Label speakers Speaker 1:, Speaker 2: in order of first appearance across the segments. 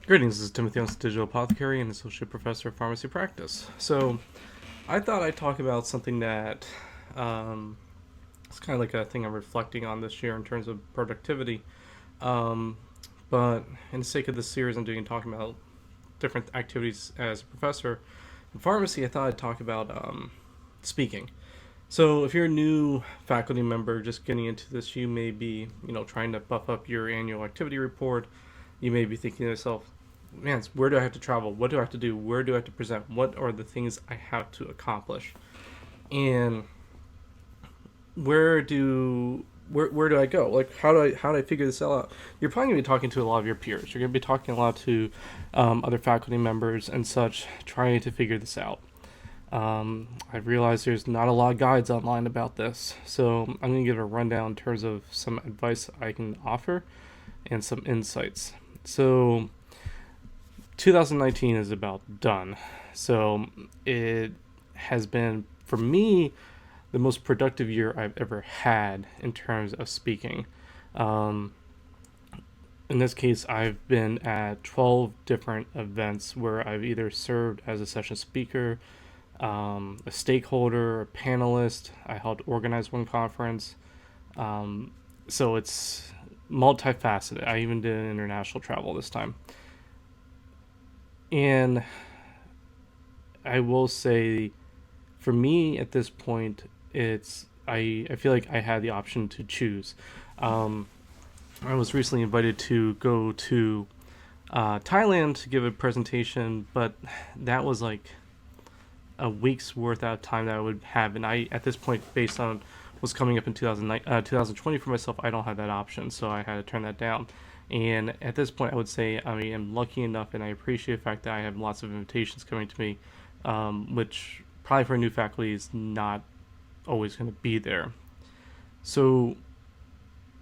Speaker 1: Greetings, this is Timothy, Digital Apothecary and Associate Professor of Pharmacy Practice. So, I thought I'd talk about something that it's kind of like a thing I'm reflecting on this year in terms of productivity. Um, but in the sake of this series, talking about different activities as a professor in pharmacy. I thought I'd talk about speaking. So, if you're a new faculty member just getting into this, you may be, trying to buff up your annual activity report. You may be thinking to yourself, man, where do I have to travel? What do I have to do? Where do I have to present? What are the things I have to accomplish? And where do I go? Like, how do I figure this out? You're probably gonna be talking to a lot of your peers. You're gonna be talking a lot to other faculty members and such, trying to figure this out. I've realized there's not a lot of guides online about this, so I'm going to give a rundown in terms of some advice I can offer and some insights. So, 2019 is about done. So, it has been, for me, the most productive year I've ever had in terms of speaking. In this case, I've been at 12 different events where I've either served as a session speaker, a stakeholder, a panelist. I helped organize one conference. So it's multifaceted. I even did international travel this time. And I will say, for me at this point, I feel like I had the option to choose. I was recently invited to go to Thailand to give a presentation, but that was like a week's worth of time that I would have, and I, at this point, based on what's coming up in 2020 for myself, I don't have that option, so I had to turn that down. And at this point, I would say I am lucky enough, and I appreciate the fact that I have lots of invitations coming to me, which probably for new faculty is not always going to be there. So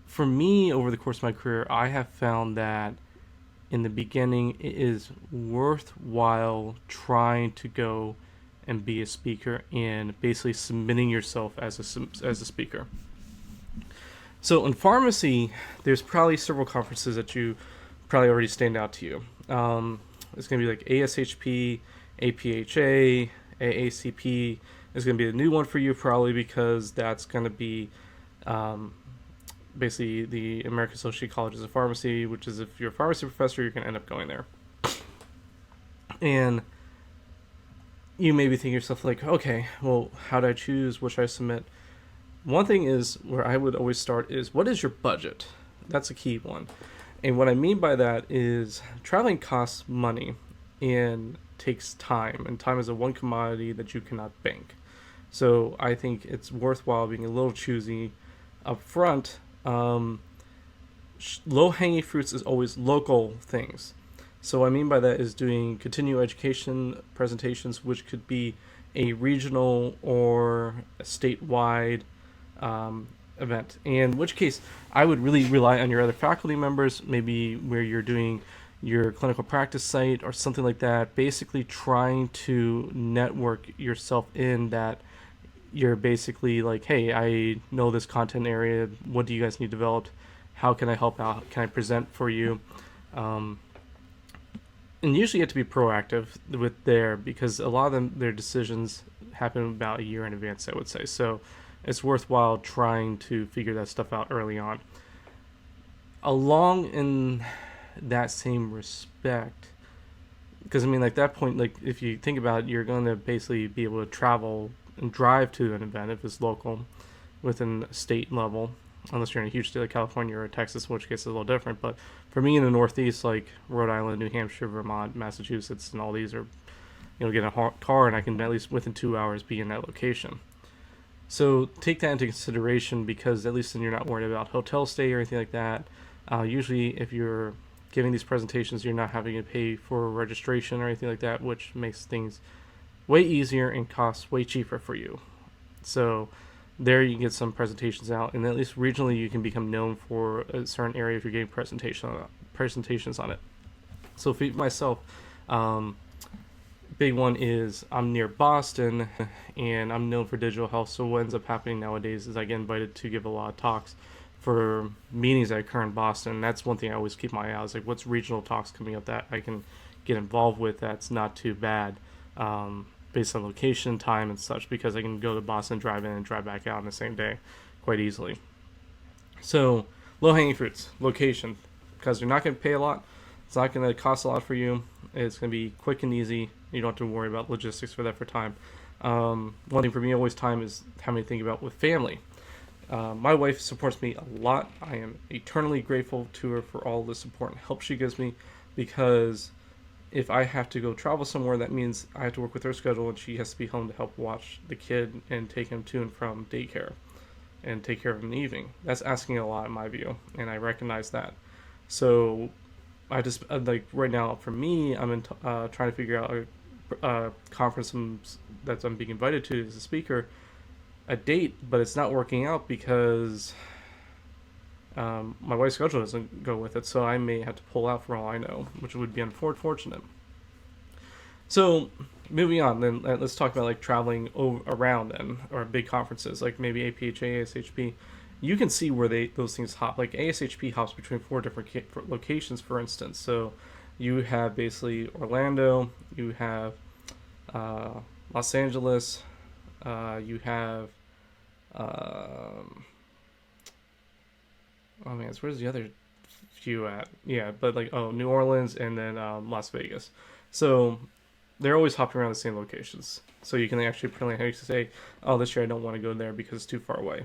Speaker 1: for me, over the course of my career, I have found that in the beginning, it is worthwhile trying to go and be a speaker and basically submitting yourself as a speaker. So in pharmacy, there's probably several conferences that you probably already stand out to you. It's going to be like ASHP, APHA, AACP is going to be a new one for you probably because that's going to be basically the American Association of Colleges of Pharmacy, which is if you're a pharmacy professor, you're going to end up going there. And you may be thinking to yourself like, okay, well, how do I choose? What should I submit? One thing is where I would always start is, what is your budget? That's a key one. And what I mean by that is traveling costs money and takes time. And time is a one commodity that you cannot bank. So I think it's worthwhile being a little choosy up front. Low-hanging fruits is always local things. So what I mean by that is doing continuing education presentations, which could be a regional or a statewide event. In which case, I would really rely on your other faculty members, maybe where you're doing your clinical practice site or something like that, basically trying to network yourself in that you're basically like, hey, I know this content area. What do you guys need developed? How can I help out? Can I present for you? And usually you have to be proactive with because a lot of their decisions happen about a year in advance, I would say. So it's worthwhile trying to figure that stuff out early on. Along in that same respect, because I mean, like that point, like if you think about it, you're going to basically be able to travel and drive to an event if it's local within a state level, unless you're in a huge state like California or Texas, in which case it's a little different. But for me in the Northeast, like Rhode Island, New Hampshire, Vermont, Massachusetts, and all these are, get a car and I can at least within 2 hours be in that location. So take that into consideration because at least then you're not worried about hotel stay or anything like that. Usually if you're giving these presentations, you're not having to pay for registration or anything like that, which makes things way easier and costs way cheaper for you. So there you can get some presentations out, and at least regionally you can become known for a certain area if you're getting presentations on it. So for myself, big one is I'm near Boston, and I'm known for digital health, so what ends up happening nowadays is I get invited to give a lot of talks for meetings that occur in Boston. That's one thing I always keep my eye out. Is like, what's regional talks coming up that I can get involved with that's not too bad, based on location, time, and such, because I can go to Boston, drive in, and drive back out in the same day quite easily. So, low hanging fruits, location, because you're not going to pay a lot. It's not going to cost a lot for you. It's going to be quick and easy. You don't have to worry about logistics for that for time. One thing for me always time is having to think about with family. My wife supports me a lot. I am eternally grateful to her for all the support and help she gives me, because if I have to go travel somewhere, that means I have to work with her schedule, and she has to be home to help watch the kid and take him to and from daycare and take care of him in the evening. That's asking a lot in my view, and I recognize that. So I just like right now for me, I'm trying to figure out a conference that I'm being invited to as a speaker, a date, but it's not working out because my wife's schedule doesn't go with it, so I may have to pull out for all I know, which would be unfortunate. So moving on, then let's talk about like traveling around then, or big conferences like maybe APHA, ASHP. You can see where those things hop. Like ASHP hops between 4 different locations, for instance. So you have basically Orlando, you have Los Angeles, you have oh man, where's the other few at? Yeah, but like New Orleans and then Las Vegas. So they're always hopping around the same locations. So you can actually plan how you say, oh, this year I don't want to go there because it's too far away.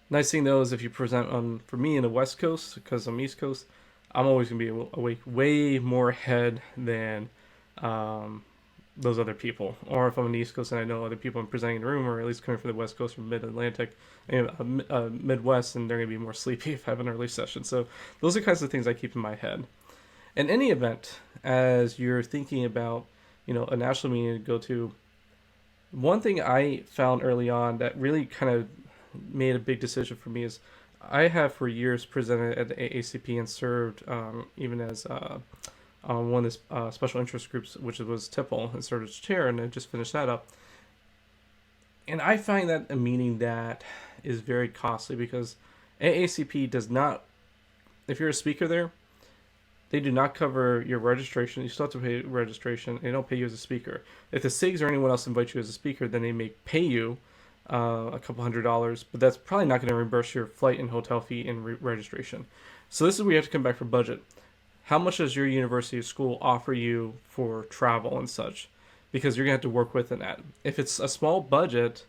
Speaker 1: Nice thing though is if you present on, for me in the West Coast, because I'm East Coast, I'm always gonna be awake way more ahead than those other people. Or if I'm on the East Coast and I know other people I'm presenting in the room, or at least coming from the West Coast or Mid-Atlantic, Midwest, and they're gonna be more sleepy if I have an early session. So those are kinds of things I keep in my head. In any event, as you're thinking about, a national meeting to go to, one thing I found early on that really kind of made a big decision for me is I have for years presented at the AACP and served even as one of the special interest groups, which was TIPL, and served as chair, and I just finished that up. And I find that a meeting that is very costly because AACP does not, if you're a speaker there, they do not cover your registration. You still have to pay registration. They don't pay you as a speaker. If the SIGs or anyone else invites you as a speaker, then they may pay you a couple $100s, but that's probably not going to reimburse your flight and hotel fee and registration. So this is where you have to come back for budget. How much does your university or school offer you for travel and such? Because you're going to have to work within that. If it's a small budget,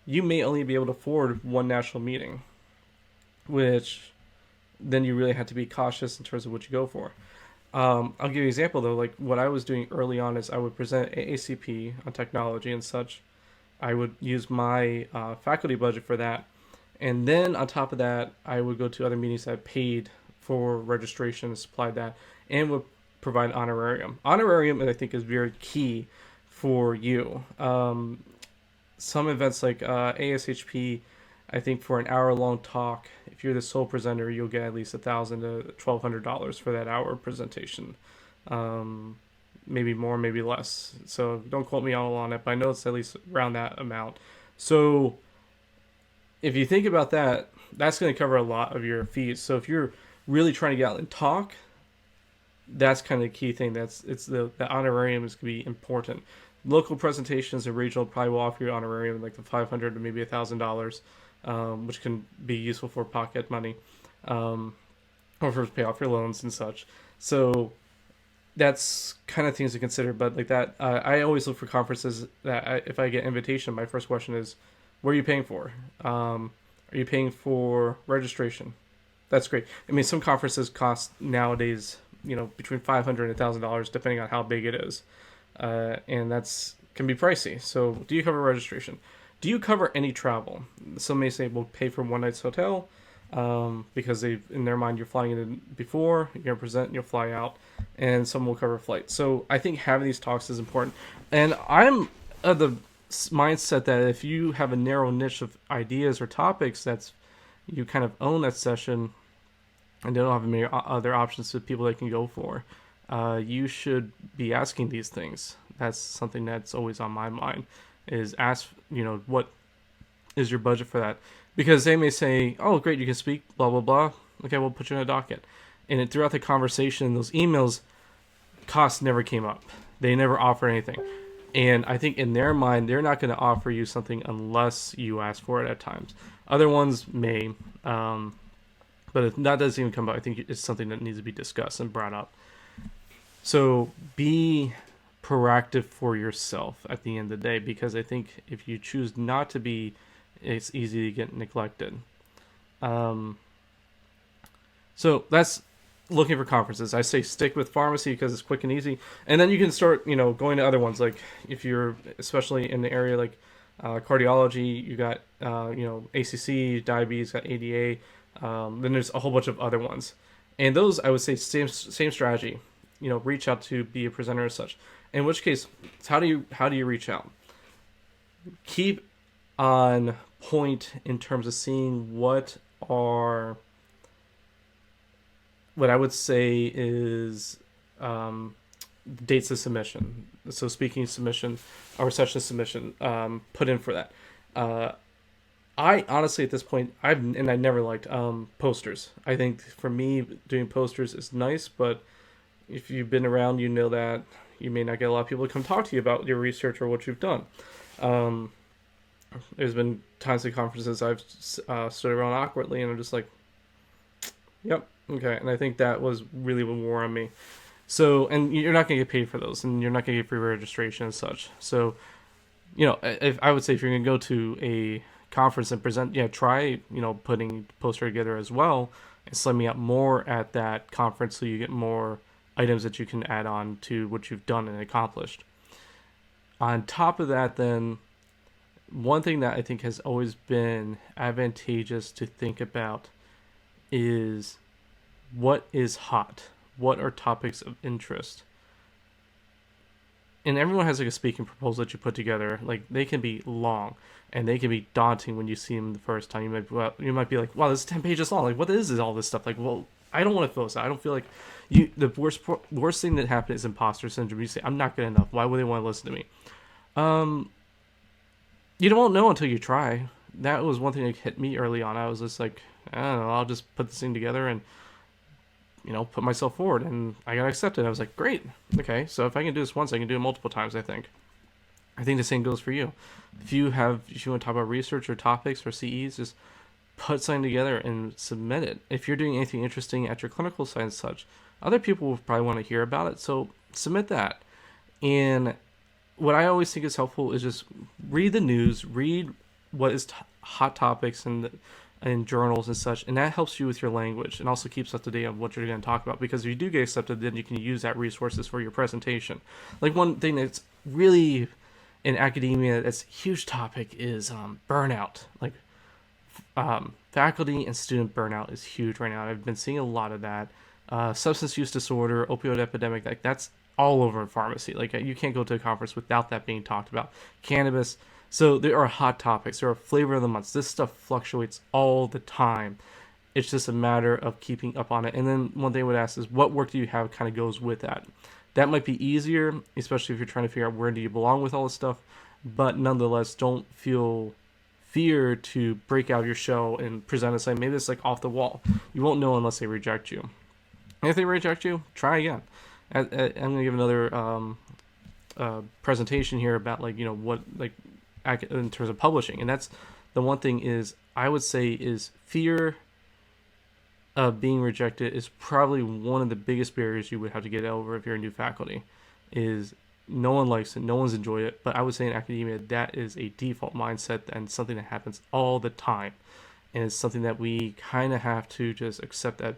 Speaker 1: you may only be able to afford one national meeting, which then you really have to be cautious in terms of what you go for. I'll give you an example though. Like what I was doing early on is I would present AACP on technology and such. I would use my faculty budget for that, and then on top of that, I would go to other meetings that paid for registration and supplied that, and would provide honorarium. Honorarium, I think, is very key for you. Some events like ASHP, I think for an hour-long talk, if you're the sole presenter, you'll get at least $1,000 to $1,200 for that hour presentation. Maybe more, maybe less. So don't quote me all on it, but I know it's at least around that amount. So if you think about that, that's going to cover a lot of your fees. So if you're really trying to get out and talk, that's kind of the key thing. The honorarium is going to be important. Local presentations and regional probably will offer you honorarium like the $500 to maybe $1,000, which can be useful for pocket money, or for pay off your loans and such. So that's kind of things to consider. But like that, I always look for conferences that if I get invitation, my first question is, what are you paying for? Are you paying for registration? That's great. I mean, some conferences cost nowadays, between $500 and $1,000, depending on how big it is. And that's can be pricey. So do you cover registration? Do you cover any travel? Some may say we'll pay for one night's hotel, because in their mind you're flying in before, you're going to present, and you'll fly out, and some will cover flights. So I think having these talks is important. And I'm of the mindset that if you have a narrow niche of ideas or topics you kind of own that session, and they don't have many other options to people they can go for, you should be asking these things. That's something that's always on my mind, is ask, what is your budget for that? Because they may say, "Oh, great, you can speak, blah blah blah. Okay, we'll put you in a docket." And throughout the conversation, those emails, costs never came up. They never offered anything. And I think in their mind, they're not going to offer you something unless you ask for it at times. Other ones may, um, but if that doesn't even come up, I think it's something that needs to be discussed and brought up. So be proactive for yourself at the end of the day, because I think if you choose not to be, it's easy to get neglected. Um, so that's looking for conferences. I say stick with pharmacy because it's quick and easy, and then you can start, going to other ones. Like if you're especially in the area like cardiology, you got ACC, diabetes, got ADA. Then there's a whole bunch of other ones, and those I would say same strategy. Reach out to be a presenter as such. In which case, how do you reach out? Keep on point in terms of seeing what I would say is dates of submission. So speaking submission or session submission, put in for that. Uh, I honestly at this point I never liked posters. I think for me doing posters is nice, but if you've been around, you know that you may not get a lot of people to come talk to you about your research or what you've done. Um, there's been times at conferences I've stood around awkwardly and I'm just like, yep, okay. And I think that was really what wore on me. So, and you're not going to get paid for those, and you're not going to get free registration and such. So, if I would say if you're going to go to a conference and present, yeah, try, putting poster together as well and slumming out more at that conference so you get more items that you can add on to what you've done and accomplished. On top of that, then, one thing that I think has always been advantageous to think about is what is hot? What are topics of interest? And everyone has like a speaking proposal that you put together. Like they can be long and they can be daunting when you see them the first time. You might be like, wow, this is 10 pages long. Like, what is all this stuff? Like, well, I don't want to fill this out. I don't feel like you. The worst thing that happened is imposter syndrome. You say, I'm not good enough. Why would they want to listen to me? Um, you don't know until you try. That was one thing that hit me early on. I was just like, I don't know. I'll just put this thing together and put myself forward, and I got accepted. I was like, great, okay. So if I can do this once, I can do it multiple times. I think the same goes for you. If you want to talk about research or topics or CEs, just put something together and submit it. If you're doing anything interesting at your clinical side and such, other people will probably want to hear about it. So submit that. And what I always think is helpful is just read the news, read what is hot topics and journals and such, and that helps you with your language and also keeps up to date on what you're going to talk about. Because if you do get accepted, then you can use that resources for your presentation. Like one thing that's really in academia that's a huge topic is burnout. Like faculty and student burnout is huge right now. I've been seeing a lot of that. Substance use disorder, opioid epidemic, like that's all over in pharmacy. Like you can't go to a conference without that being talked about. Cannabis. So there are hot topics. There are flavor of the months. This stuff fluctuates all the time. It's just a matter of keeping up on it. And then one thing I would ask is, what work do you have kind of goes with that? That might be easier, especially if you're trying to figure out where do you belong with all this stuff. But nonetheless, don't feel fear to break out your show and present it. Saying maybe it's like off the wall. You won't know unless they reject you. And if they reject you, try again. I'm gonna give another presentation here about what in terms of publishing, and that's the one thing is I would say is fear of being rejected is probably one of the biggest barriers you would have to get over if you're a new faculty. Is no one likes it, no one's enjoyed it, but I would say in academia that is a default mindset and something that happens all the time, and it's something that we kind of have to just accept that,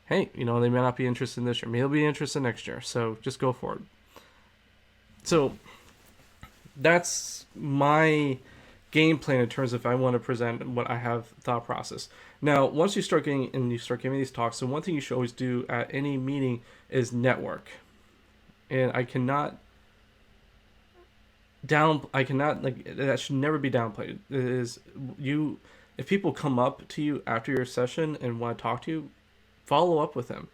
Speaker 1: hey, they may not be interested in this year, maybe they'll be interested next year, so just go for it. So that's my game plan in terms of if I want to present what I have thought process. Now, once you start giving these talks, so one thing you should always do at any meeting is network. And I cannot that should never be downplayed. It is if people come up to you after your session and want to talk to you, follow up with them.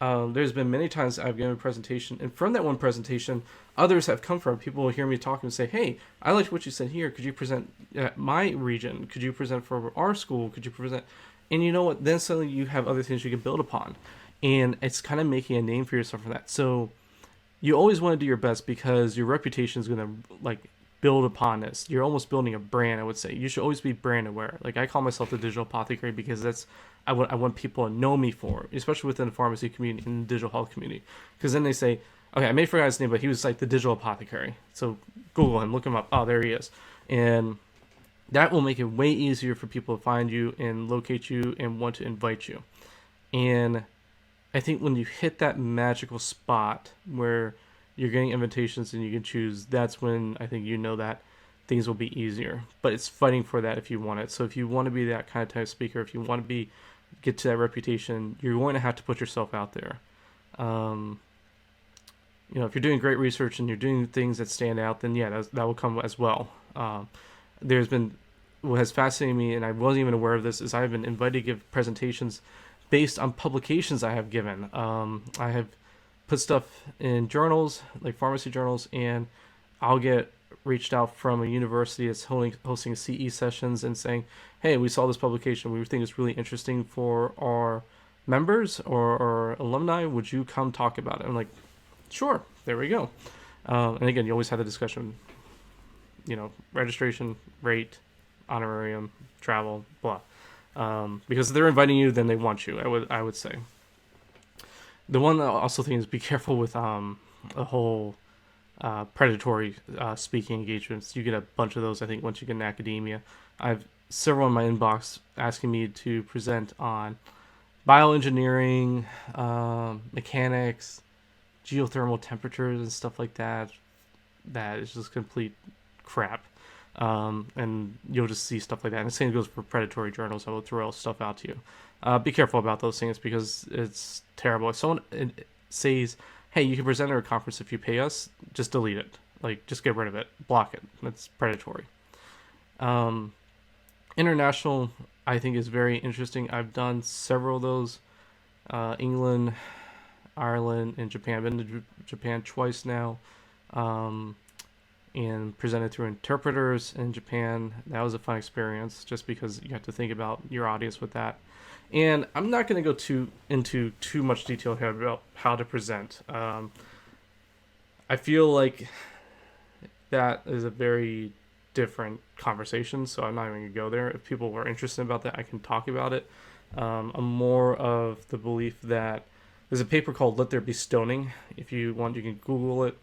Speaker 1: there's been many times I've given a presentation, and from that one presentation, others have come from. People will hear me talk and say, "Hey, I liked what you said here. Could you present at my region? Could you present for our school? Could you present?" And you know what? Then suddenly you have other things you can build upon, and it's kind of making a name for yourself for that. So you always want to do your best because your reputation is going to like build upon this. You're almost building a brand, I would say. You should always be brand aware. Like I call myself the digital apothecary because that's I want people to know me for, especially within the pharmacy community and the digital health community. Because then they say, okay, I may forget his name, but he was like the digital apothecary. So Google him, look him up. Oh, there he is. And that will make it way easier for people to find you and locate you and want to invite you. And I think when you hit that magical spot where you're getting invitations and you can choose, that's when I think you know that things will be easier. But it's fighting for that if you want it. So if you want to be that kind of type of speaker, if you want to get to that reputation, you're going to have to put yourself out there. Um, if you're doing great research and you're doing things that stand out, then yeah, that will come as well. There's been what has fascinated me, and I wasn't even aware of this, is I've been invited to give presentations based on publications I have given. I have put stuff in journals, like pharmacy journals, and I'll get reached out from a university that's hosting CE sessions and saying, hey, we saw this publication. We think it's really interesting for our members or alumni. Would you come talk about it? I'm like, sure, there we go. And again, you always have the discussion, registration, rate, honorarium, travel, blah. Because if they're inviting you, then they want you. I would say. The one I also think is be careful with a whole predatory speaking engagements. You get a bunch of those. I think once you get in academia, I have several in my inbox asking me to present on bioengineering, mechanics, geothermal temperatures, and stuff like that. That is just complete crap. And you'll just see stuff like that. And the same goes for predatory journals. I will throw stuff out to you. Be careful about those things because it's terrible. If someone says, hey, you can present at a conference if you pay us, just delete it. Like, just get rid of it. Block it. That's predatory. International, I think, is very interesting. I've done several of those. England, Ireland, and Japan. I've been to Japan twice now. And presented through interpreters in Japan. That was a fun experience just because you have to think about your audience with that. And I'm not going to go into too much detail here about how to present. I feel like that is a very different conversation, so I'm not even going to go there. If people are interested about that, I can talk about it. I'm more of the belief that there's a paper called Let There Be Stoning. If you want, you can Google it.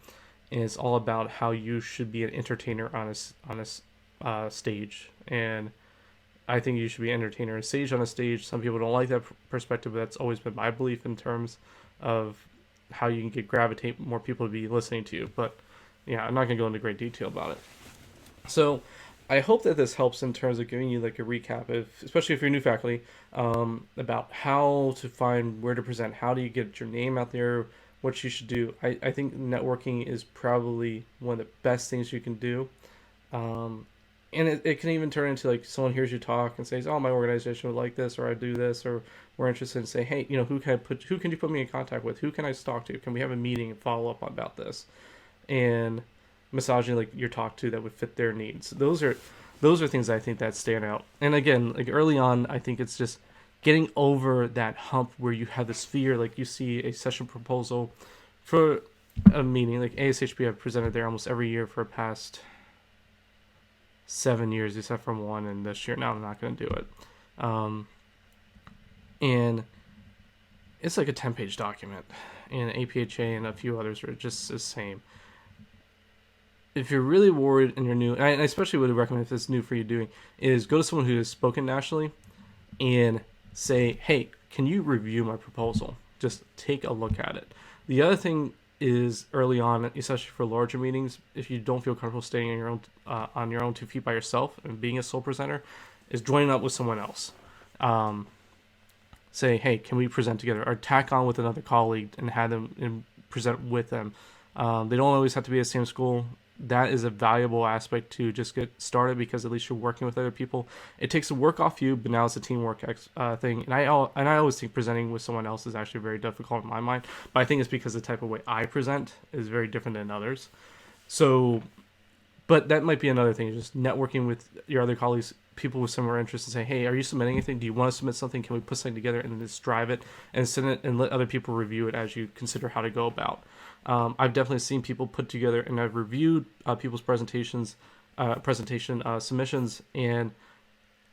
Speaker 1: And it's all about how you should be an entertainer on a stage. And I think you should be an entertainer on stage. On a stage, some people don't like that perspective, but that's always been my belief in terms of how you can gravitate more people to be listening to you. But yeah, I'm not going to go into great detail about it. So I hope that this helps in terms of giving you like a recap, especially if you're new faculty, about how to find where to present, how do you get your name out there, what you should do. I think networking is probably one of the best things you can do. And it can even turn into like someone hears you talk and says, oh, my organization would like this, or I do this, or we're interested in say, hey, who can you put me in contact with? Who can I talk to? Can we have a meeting and follow up about this? And massaging like your talk to that would fit their needs. Those are things I think that stand out. And again, like early on, I think it's just getting over that hump where you have this fear, like you see a session proposal for a meeting, like ASHP, I've presented there almost every year for the past 7 years, except from one, and this year, now I'm not going to do it. And it's like a 10-page document, and APHA and a few others are just the same. If you're really worried and you're new, and I especially would recommend if it's new for you doing, is go to someone who has spoken nationally and say, hey, can you review my proposal? Just take a look at it. The other thing is early on, especially for larger meetings, if you don't feel comfortable staying on your own 2 feet by yourself and being a sole presenter, is joining up with someone else. Say, hey, can we present together? Or tack on with another colleague and have them present with them. They don't always have to be the same school. that is a valuable aspect to just get started, because at least you're working with other people. It takes the work off you, but now it's a teamwork thing. And I always think presenting with someone else is actually very difficult in my mind. But I think it's because the type of way I present is very different than others. So, but that might be another thing, just networking with your other colleagues, people with similar interests, and say, hey, are you submitting anything? Do you want to submit something? Can we put something together, and then just drive it and send it and let other people review it as you consider how to go about. I've definitely seen people put together, and I've reviewed people's presentation submissions, and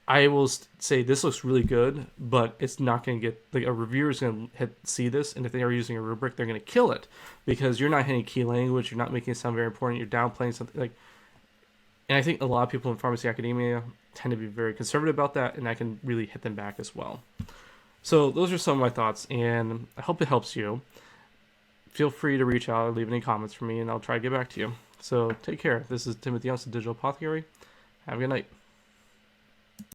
Speaker 1: I will say this looks really good, but it's not going to get, like, a reviewer is going to see this, and if they are using a rubric, they're going to kill it, because you're not hitting key language, you're not making it sound very important, you're downplaying something, like. And I think a lot of people in pharmacy academia tend to be very conservative about that, and that can really hit them back as well. So those are some of my thoughts, and I hope it helps you. Feel free to reach out or leave any comments for me, and I'll try to get back to you. So take care. This is Timothy Young's Digital Apothecary. Have a good night.